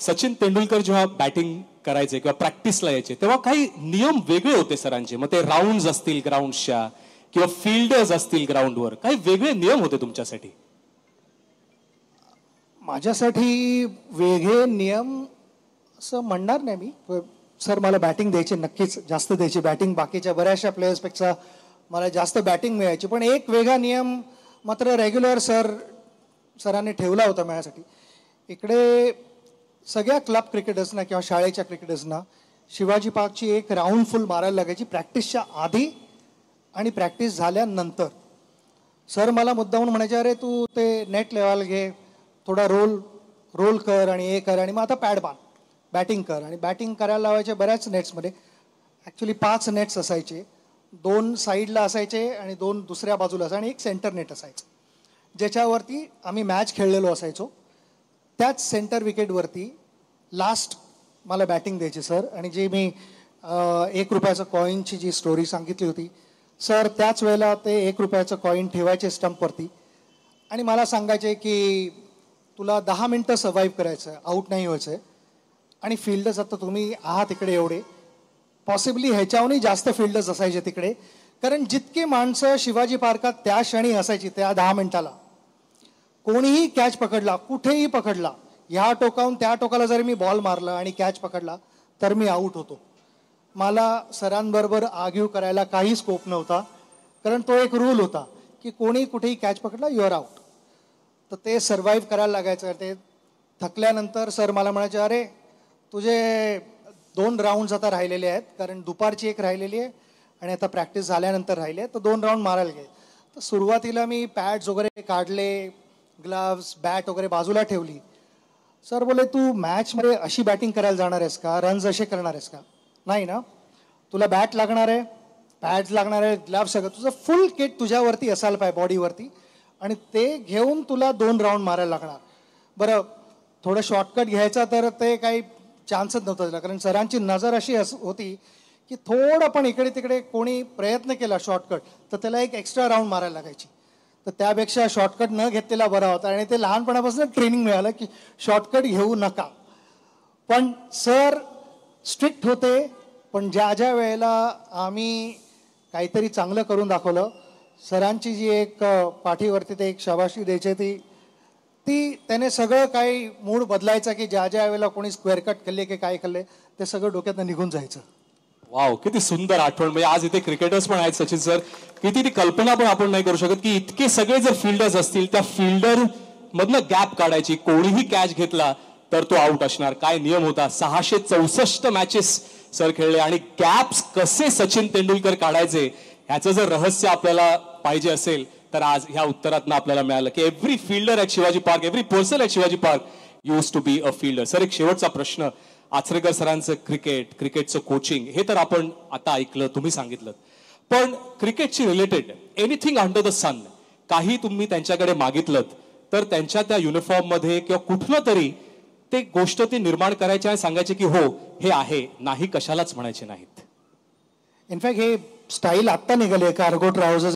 सचिन तेंडुलकर जेव्हा बॅटिंग करायचे किंवा प्रॅक्टिसला यायचे तेव्हा काही नियम वेगळे होते सरांचे. मग ते राऊंड्स असतील ग्राउंडच्या किंवा फील्डर्स असतील ग्राउंडवर, काही वेगळे नियम होते तुमच्यासाठी? माझ्यासाठी वेगळे नियम असं म्हणणार नाही मी. सर मला बॅटिंग द्यायची, नक्कीच जास्त द्यायची बॅटिंग. बाकीच्या बऱ्याचशा प्लेयर्सपेक्षा मला जास्त बॅटिंग मिळायची. पण एक वेगळा नियम मात्र रेग्युलर सरांनी ठेवला होता माझ्यासाठी. इकडे सगळ्या क्लब क्रिकेटर्सना किंवा शाळेच्या क्रिकेटर्सना शिवाजी पार्कची एक राऊंड फुल मारायला लागायची प्रॅक्टिसच्या आधी आणि प्रॅक्टिस झाल्यानंतर. सर मला मुद्दामून म्हणायचे, अरे तू ते नेट लेवल घे, थोडा रोल कर आणि हे कर आणि मग आता पॅड बांध, बॅटिंग कर. आणि बॅटिंग करायला लावायचे बऱ्याच नेट्समध्ये. ॲक्च्युली 5 नेट्स असायचे, 2 साईडला असायचे आणि 2 दुसऱ्या बाजूला असायचे आणि एक सेंटर नेट असायचं, ज्याच्यावरती आम्ही मॅच खेळलेलो असायचो. त्याच सेंटर विकेटवरती लास्ट मला बॅटिंग द्यायची सर. आणि जी मी 1 रुपयाचं कॉईनची जी स्टोरी सांगितली होती, सर त्याच वेळेला ते 1 रुपयाचं कॉईन ठेवायचे स्टंपवरती आणि मला सांगायचे की तुला 10 मिनटं सर्व्हाइव्ह करायचं आहे, आऊट नाही व्हायचं आहे. आणि फिल्डर्स, आता तुम्ही आहात इकडे एवढे, पॉसिबली ह्याच्याहूनही जास्त फिल्डर्स असायचे तिकडे. कारण जितकी माणसं शिवाजी पार्कात त्या क्षणी असायची त्या 10 मिनिटाला, कोणीही कॅच पकडला, कुठेही पकडला, ह्या टोकाहून त्या टोकाला जरी मी बॉल मारला आणि कॅच पकडला तर मी आऊट होतो. मला सरांबरोबर आर्ग्यू करायला काही स्कोप नव्हता, कारण तो एक रूल होता की कोणी कुठेही कॅच पकडला यू आर आऊट. तर ते सर्व्हाइव्ह करायला लागायचं. ते थकल्यानंतर सर मला म्हणायचे, अरे तुझे 2 राऊंड्स आता राहिलेले आहेत, कारण दुपारची एक राहिलेली आहे आणि आता प्रॅक्टिस झाल्यानंतर राहिले आहे, तर 2 राऊंड मारायला घे. तर सुरुवातीला मी पॅड्स वगैरे काढले, ग्लव्स बॅट वगैरे बाजूला ठेवली. सर बोले, तू मॅचमध्ये अशी बॅटिंग करायला जाणार आहेस का, रन्स असे करणार आहेस का? नाही ना, तुला बॅट लागणार आहे, पॅड्स लागणार आहे, ग्लव्स, सगळं तुझं फुल किट तुझ्यावरती असायला पाहिजे बॉडीवरती, आणि ते घेऊन तुला 2 राऊंड मारायला लागणार. बरं, थोडं शॉर्टकट घ्यायचा तर ते काही चान्सच नव्हता त्याला, कारण सरांची नजर अशी होती की थोडं पण इकडे तिकडे कोणी प्रयत्न केला शॉर्टकट तर त्याला एक एक्स्ट्रा राऊंड मारायला लागायची. तर त्यापेक्षा शॉर्टकट न घेतलेला बरा होता. आणि ते लहानपणापासून ट्रेनिंग मिळालं की शॉर्टकट घेऊ नका. पण सर स्ट्रिक्ट होते, पण ज्या ज्या वेळेला आम्ही काहीतरी चांगलं करून दाखवलं, सरांची जी एक पाठीवरती ते एक शाबाशी द्यायची ती त्याने सगळं काही मूड बदलायचा, की ज्या ज्या वेळेला कोणी स्क्वेअर कट खाल्ले की काय खाल्ले ते सगळं डोक्यातनं निघून जायचं. वाव, किती सुंदर आठवण. म्हणजे आज इथे क्रिकेटर्स पण आहेत सचिन सर, किती ती कल्पना पण आपण नाही करू शकत की इतके सगळे जर फिल्डर्स असतील, त्या फिल्डर मधनं गॅप काढायची, कोणीही कॅच घेतला तर तो आउट असणार. काय नियम होता. 664 मॅचेस सर खेळले आणि गॅप्स कसे सचिन तेंडुलकर काढायचे ह्याचं जर रहस्य आपल्याला पाहिजे असेल तर आज ह्या उत्तरातनं आपल्याला मिळालं की every fielder at Shivaji Park, every person at Shivaji Park used to be a fielder. Sir, एक शेवटचा प्रश्न. आचरेकर सरांचं क्रिकेटचं कोचिंग हे तर आपण आता ऐकलं, तुम्ही सांगितलं, पण क्रिकेटशी रिलेटेड एनिथिंग अंडर द सन काही तुम्ही त्यांच्याकडे मागितलं तर त्यांच्या त्या युनिफॉर्ममध्ये किंवा कुठलं तरी ते गोष्ट ते निर्माण करायचे आणि सांगायचे की हो हे आहे, नाही कशालाच म्हणायचे नाहीत? इनफॅक्ट हे स्टाईल आत्ता निघाले कार्गो ट्राउझर्स